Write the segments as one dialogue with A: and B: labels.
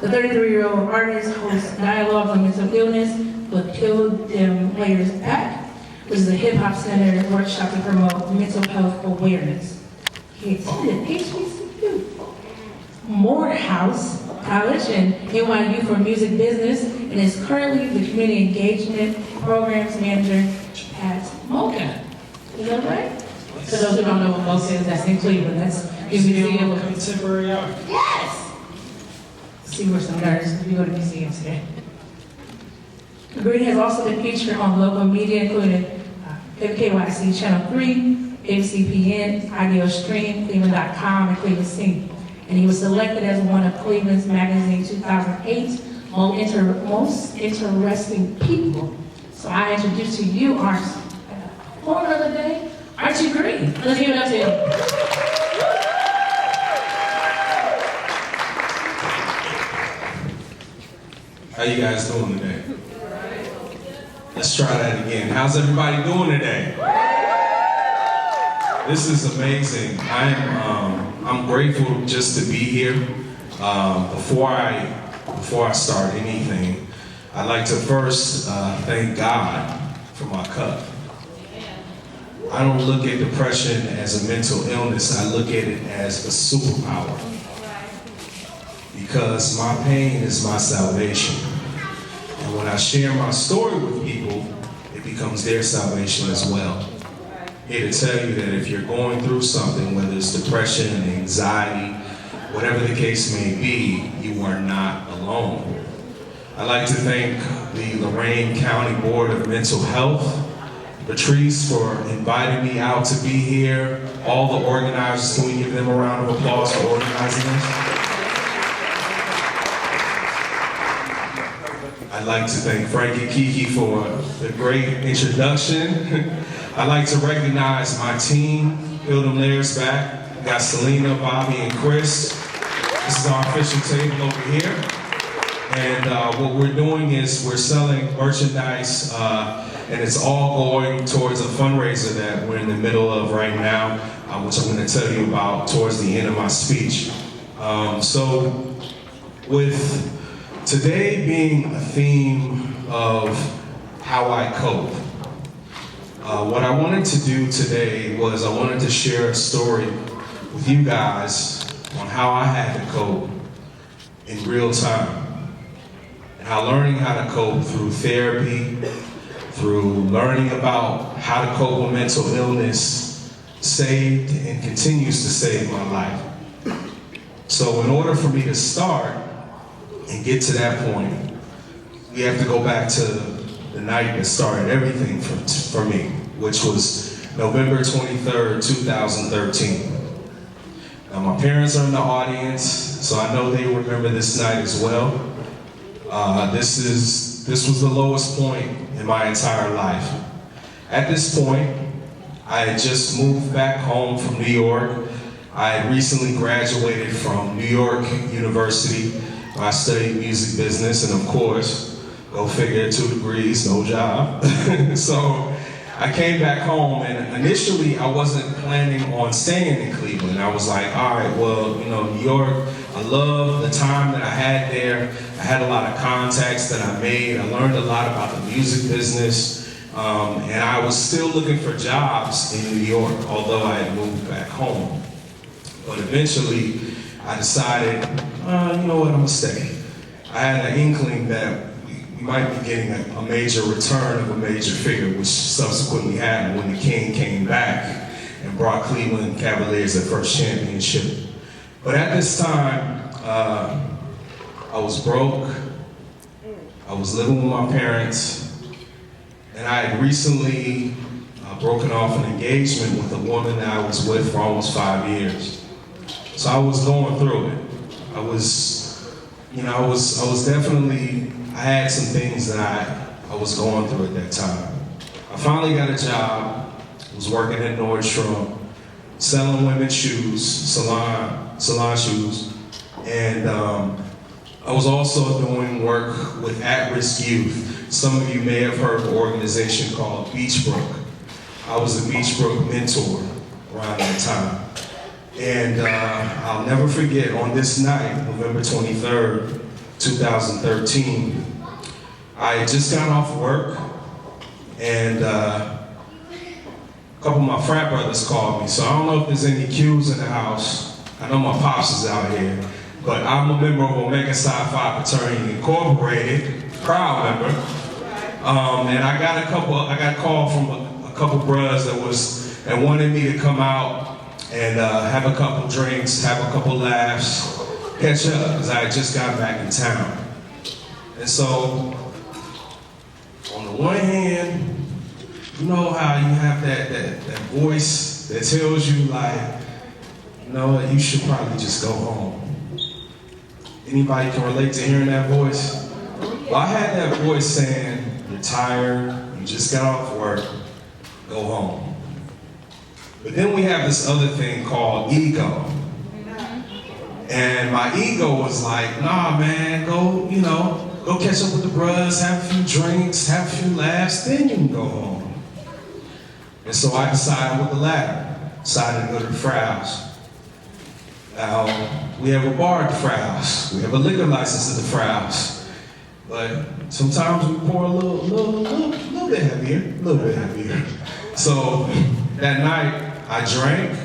A: The 33-year-old artist hosts dialogue on mental illness with Peel Dem Layers Back, which is a hip-hop centered workshop to promote mental health awareness. He attended HBCU, Morehouse College, and NYU for music business, and is currently the community engagement programs manager at MoCA. Is that right? For those who don't know what MoCA is, that's in Cleveland. That's museum of
B: contemporary art.
A: Yes! See, we're some nerds if you go to museums today. Green has also been featured on local media, including WKYC Channel 3, WCPN Ideastream, Cleveland.com, and Cleveland Scene. And he was selected as one of Cleveland's Magazine 2008 most interesting people. So I introduce to you our performer of the day, Archie Green. Let's give it up to him.
B: How you guys doing today? Let's try that again. How's everybody doing today? This is amazing. I'm grateful just to be here. Before I start anything, I'd like to first thank God for my cup. I don't look at depression as a mental illness. I look at it as a superpower. Because my pain is my salvation. And when I share my story with people, it becomes their salvation as well. Here to tell you that if you're going through something, whether it's depression, anxiety, whatever the case may be, you are not alone. I'd like to thank the Lorain County Board of Mental Health, Patrice, for inviting me out to be here. All the organizers, can we give them a round of applause for organizing this? I'd like to thank Frank and Kiki for the great introduction. I'd like to recognize my team, Peel Dem Layers Back. We got Selena, Bobby, and Chris. This is our official table over here. And what we're doing is we're selling merchandise, and it's all going towards a fundraiser that we're in the middle of right now, which I'm going to tell you about towards the end of my speech. So with today being a theme of how I cope, what I wanted to do today was I wanted to share a story with you guys on how I had to cope in real time. And how learning how to cope through therapy, through learning about how to cope with mental illness, saved and continues to save my life. So in order for me to start and get to that point, we have to go back to the night that started everything for me, which was November 23rd, 2013. Now my parents are in the audience, so I know they remember this night as well. This was the lowest point in my entire life. At this point, I had just moved back home from New York. I had recently graduated from New York University, where I studied music business, and of course, go figure, 2 degrees, no job. So I came back home, and initially I wasn't planning on staying in Cleveland. I was like, all right, well, you know, New York, I love the time that I had there. I had a lot of contacts that I made. I learned a lot about the music business, and I was still looking for jobs in New York, although I had moved back home. But eventually, I decided, you know what, I'm gonna stay. I had an inkling that we might be getting a major return of a major figure, which subsequently happened when the King came back and brought Cleveland Cavaliers their first championship. But at this time, I was broke, I was living with my parents, and I had recently broken off an engagement with a woman that I was with for almost 5 years. So I was going through it. I was definitely, I had some things that I was going through at that time. I finally got a job, was working at Nordstrom, selling women's shoes, salon shoes, and I was also doing work with at-risk youth. Some of you may have heard of an organization called Beachbrook. I was a Beachbrook mentor around that time. And I'll never forget, on this night, November 23rd, 2013. I had just got off work, and a couple of my frat brothers called me. So I don't know if there's any Qs in the house. I know my pops is out here, but I'm a member of Omega Psi Phi Fraternity Incorporated, proud member. And I got a call from a couple brothers that wanted me to come out and have a couple drinks, have a couple laughs, catch up, because I had just got back in town. And so, on the one hand, you know how you have that voice that tells you, like, you know, you should probably just go home. Anybody can relate to hearing that voice? Well, I had that voice saying, you're tired, you just got off work, go home. But then we have this other thing called ego. And my ego was like, nah, man, go catch up with the brothers, have a few drinks, have a few laughs, then you can go home. And so I decided with the latter, decided to go to the frat house. Now, we have a bar at the frat house. We have a liquor license at the frat house. But sometimes we pour a little bit heavier. So that night, I drank,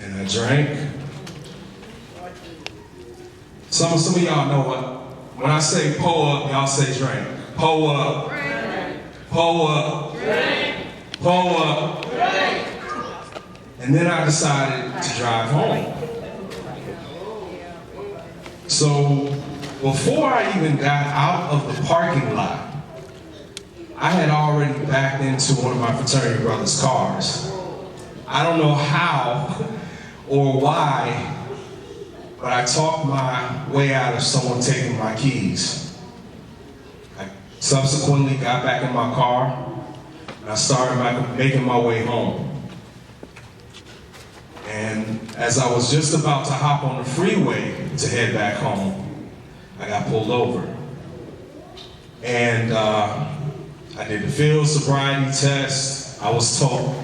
B: and I drank. Some of y'all know what, when I say pull up, y'all say drink. Pull up. Drink. Pull up. Drink. Pull up. Drink. And then I decided to drive home. So before I even got out of the parking lot, I had already backed into one of my fraternity brothers' cars. I don't know how or why, but I talked my way out of someone taking my keys. I subsequently got back in my car, and I started making my way home. And as I was just about to hop on the freeway to head back home, I got pulled over. And I did the field sobriety test. I was told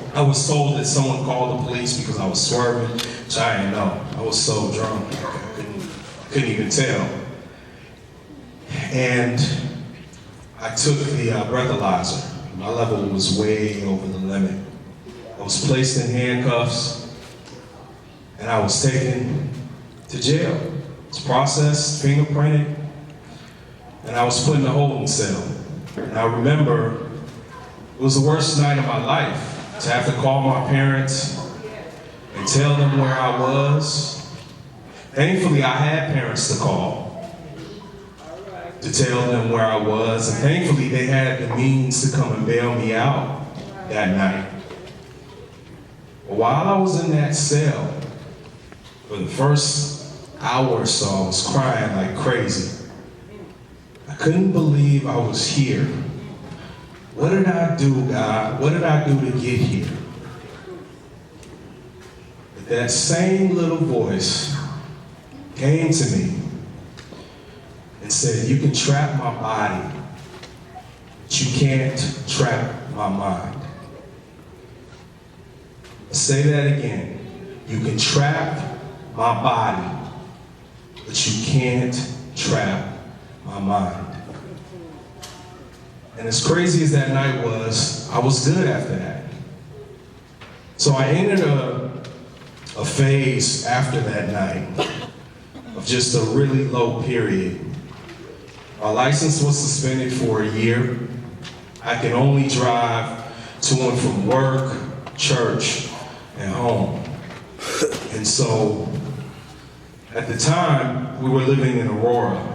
B: that someone called the police because I was swerving, which I didn't know. I was so drunk, I couldn't even tell. And I took the breathalyzer. My level was way over the limit. I was placed in handcuffs, and I was taken to jail. It was processed, fingerprinted, and I was put in a holding cell. And I remember it was the worst night of my life to have to call my parents and tell them where I was. Thankfully, I had parents to call to tell them where I was, and thankfully they had the means to come and bail me out that night. But while I was in that cell, for the first hour or so, I was crying like crazy. I couldn't believe I was here. What did I do, God? What did I do to get here? But that same little voice came to me and said, you can trap my body, but you can't trap my mind. I'll say that again. You can trap my body, but you can't trap my mind. And as crazy as that night was, I was good after that. So I entered a phase after that night of just a really low period. My license was suspended for a year. I could only drive to and from work, church, and home. And so, at the time, we were living in Aurora.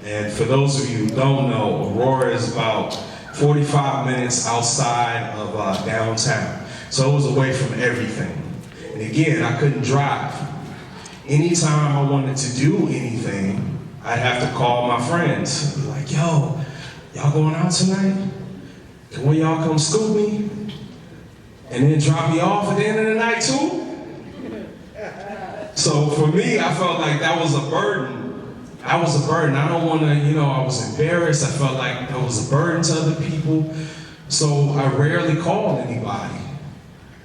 B: And for those of you who don't know, Aurora is about 45 minutes outside of downtown. So it was away from everything. And again, I couldn't drive. Anytime I wanted to do anything, I'd have to call my friends. I'd be like, yo, y'all going out tonight? Can one of y'all come scoop me? And then drop me off at the end of the night too? So for me, I felt like that was a burden. I don't want to, I was embarrassed. I felt like that was a burden to other people. So I rarely called anybody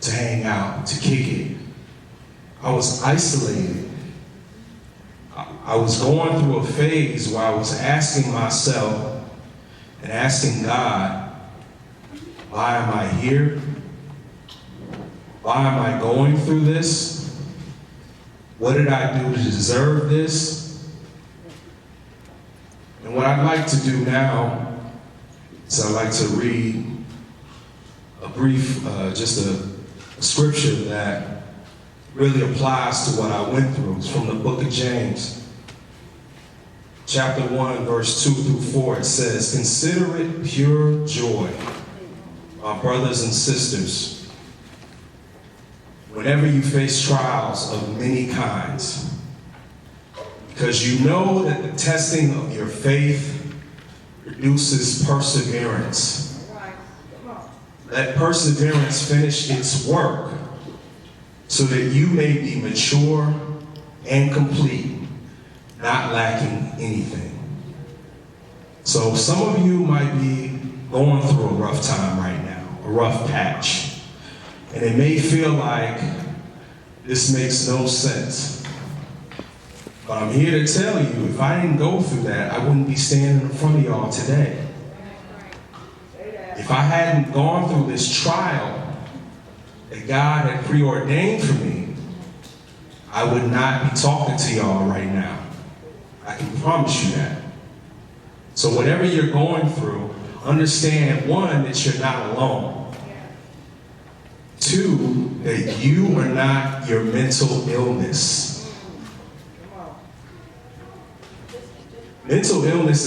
B: to hang out, to kick it. I was isolated. I was going through a phase where I was asking myself and asking God, why am I here? Why am I going through this? What did I do to deserve this? And what I'd like to do now is I'd like to read a brief, just a scripture that really applies to what I went through. It's from the book of James, chapter 1, verse 2 through 4. It says, "Consider it pure joy, my brothers and sisters, whenever you face trials of many kinds, because you know that the testing of your faith produces perseverance. Let perseverance finish its work, so that you may be mature and complete, not lacking anything." So some of you might be going through a rough time right now, a rough patch. And it may feel like this makes no sense. But I'm here to tell you, if I didn't go through that, I wouldn't be standing in front of y'all today. If I hadn't gone through this trial that God had preordained for me, I would not be talking to y'all right now. I can promise you that. So whatever you're going through, understand, one, that you're not alone. Two, that you are not your mental illness. Mental illness